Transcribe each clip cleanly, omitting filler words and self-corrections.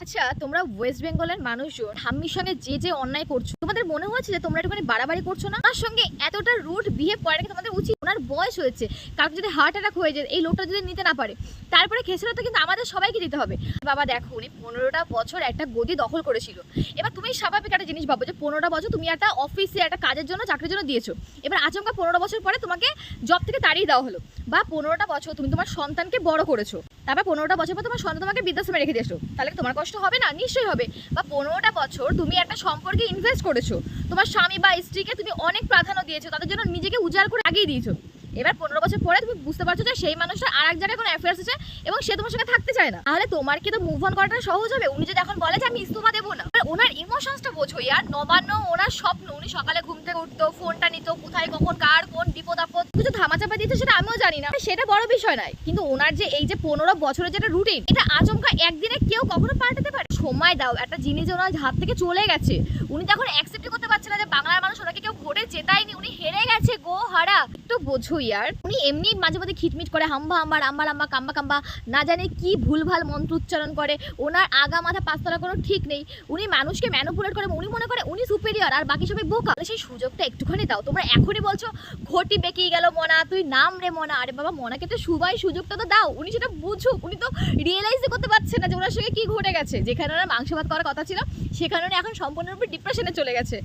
আচ্ছা, তোমরা ওয়েস্ট বেঙ্গলের মানুষজন ঠাম্মির সঙ্গে যে অন্যায় করছো, তোমাদের মনে হচ্ছে যে তোমরা একটুখানি বাড়াবাড়ি করছো না? তার সঙ্গে এতটা রুড বিহেভ করা কি তোমাদের উচিত? ওনার বয়স হয়েছে, কাউকে যদি হার্ট অ্যাটাক হয়ে যায়, এই লোকটা যদি নিতে না পারে, তারপরে খেসারত কিন্তু আমাদের সবাইকে দিতে হবে। বাবা দেখো, উনি 15টা বছর একটা গদি দখল করেছিল। এবার তুমি স্বাভাবিক একটা জিনিস ভাবো যে 15টা বছর তুমি একটা অফিসে একটা কাজের জন্য, চাকরির জন্য দিয়েছো। এবার আচমকা 15 বছর পরে তোমাকে জব থেকে তাড়িয়ে দেওয়া হলো। বা 15টা বছর তুমি তোমার সন্তানকে বড় করেছো, তারপর 15টা বছর পর তোমার সন্তান তোমাকে বৃদ্ধাশ্রমে রেখে দিয়েছো, তাহলে কি তোমার কষ্ট হবে না? নিশ্চয়ই হবে। বা 15টা বছর তুমি একটা সম্পর্কে ইনভেস্ট করেছো, তোমার স্বামী বা স্ত্রীকে তুমি অনেক প্রাধান্য দিয়েছো, তাদের জন্য নিজেকে উজাড় করে আগিয়ে দিয়েছো। এবার 15 বছর পরে তুমি বুঝতে পারছো যে সেই মানুষটা আর এক জায়গায় কোনো অ্যাফেয়ার্স আছে এবং সে তোমার সঙ্গে থাকতে চায় না, তাহলে তোমার কি তো মুভ অন করাটা সহজ হবে? উনি যদি এখন বলে যে আমি ইস্তফা দেবো না, ওনার ইমোশনসটা বোঝো ইয়ার। নবান্ন ওনার স্বপ্ন, উনি সকালে ঘুম থেকে উঠতো, ফোনটা নিত, কোথায় কখন কার কোন বিপদ আপদ কিছু ধামাচাপা দিতে, সেটা আমিও জানি না, সেটা বড় বিষয় নয়। কিন্তু ওনার যে এই যে 15 বছরের যেটা রুটিন, এটা আচমকা একদিনে কেউ কখনো পাল্টাতে পারে? সময় দাও, একটা জিনিস যে ওনার হাত থেকে চলে গেছে, উনি তো এখন অ্যাকসেপ্ট করতে পারছে না যে বাংলার মানুষ ওনাকে কেউ ভোটে জেতায়নি, উনি হেরে গেছে, গো হারা। একটু বোঝো ইয়ার। উনি এমনি মাঝে মাঝে খিটমিট করে, হাম্বা হাম্বা রাম্বা রাম্বা কাম্বা কাম্বা, না জানে কি ভুলভাল মন্ত্র উচ্চারণ করে। ওনার আগা মাথা পাঁচতলা কোনো ঠিক নেই। উনি মানুষকে ম্যানিপুলেট করে, উনি মনে করে উনি সুপেরিয়র আর বাকি সবাই বোকা। সেই সুযোগটা একটুখানি দাও। তোমরা এখনই বলছো ঘটি বেঁকিয়ে গেল মনা, তুই নাম রে মনা। আরে বাবা, মনাকে তো সুযোগটা তো দাও, উনি সেটা বুঝুক। উনি তো রিয়েলাইজই করতে পারছে না যে ওনার সঙ্গে কি ঘটে গেছে। যেখানে ওনার মাংস ভাত করার কথা ছিল, সেখানে উনি এখন সম্পূর্ণরূপে ডিপ্রেশনে চলে গেছে।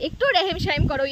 একটু রেহেম সাহেম করো।